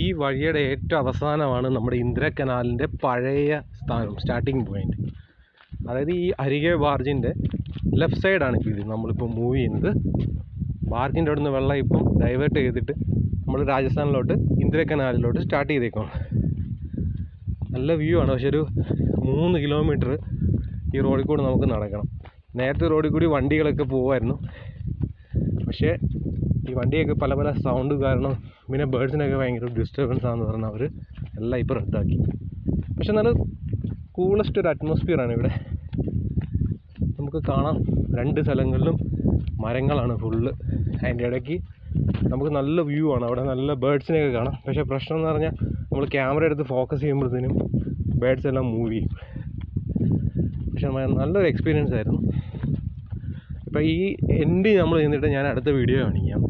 ഈ വഴിയുടെ ഏറ്റവും അവസാനമാണ് നമ്മുടെ ഇന്ദ്ര കനാലിൻ്റെ പഴയ സ്ഥാനം, സ്റ്റാർട്ടിങ് പോയിൻ്റ്. അതായത് ഈ അരികെ ബാർജിൻ്റെ ലെഫ്റ്റ് സൈഡാണ് ഇപ്പോൾ ഇത് നമ്മളിപ്പോൾ മൂവ് ചെയ്യുന്നത്. ബാർജിൻ്റെ അവിടെ നിന്ന് വെള്ളം ഇപ്പം ഡൈവേർട്ട് ചെയ്തിട്ട് നമ്മൾ രാജസ്ഥാനിലോട്ട് ഇന്ദ്ര കനാലിലോട്ട് സ്റ്റാർട്ട് ചെയ്തേക്കാണ്. നല്ല വ്യൂ ആണ്. പക്ഷെ ഒരു 3 കിലോമീറ്റർ ഈ റോഡിൽ കൂടി നമുക്ക് നടക്കണം. നേരത്തെ റോഡിൽ കൂടി വണ്ടികളൊക്കെ പോകുമായിരുന്നു. പക്ഷേ ഈ വണ്ടിയൊക്കെ പല പല സൗണ്ട് കാരണം പിന്നെ ബേഡ്സിനൊക്കെ ഭയങ്കര ഡിസ്റ്റർബൻസ് ആണെന്ന് പറഞ്ഞാൽ അവർ എല്ലാം ഇപ്പോൾ റദ്ദാക്കി. പക്ഷെ നല്ല കൂളസ്റ്റ് ഒരു അറ്റ്മോസ്ഫിയറാണ് ഇവിടെ. നമുക്ക് കാണാം 2 സ്ഥലങ്ങളിലും മരങ്ങളാണ് ഫുള്ള്. അതിൻ്റെ ഇടയ്ക്ക് നമുക്ക് നല്ല വ്യൂ ആണ്. അവിടെ നല്ല ബേഡ്സിനെയൊക്കെ കാണാം. പക്ഷേ പ്രശ്നം എന്ന് പറഞ്ഞാൽ നമ്മൾ ക്യാമറ എടുത്ത് ഫോക്കസ് ചെയ്യുമ്പോഴത്തേനും ബേഡ്സ് എല്ലാം മൂവ് ചെയ്യും. പക്ഷെ നല്ലൊരു എക്സ്പീരിയൻസ് ആയിരുന്നു. ഇപ്പോൾ ഈ എൻഡ് നമ്മൾ ചെന്നിട്ട് ഞാൻ അടുത്ത വീഡിയോ കാണിക്കാം.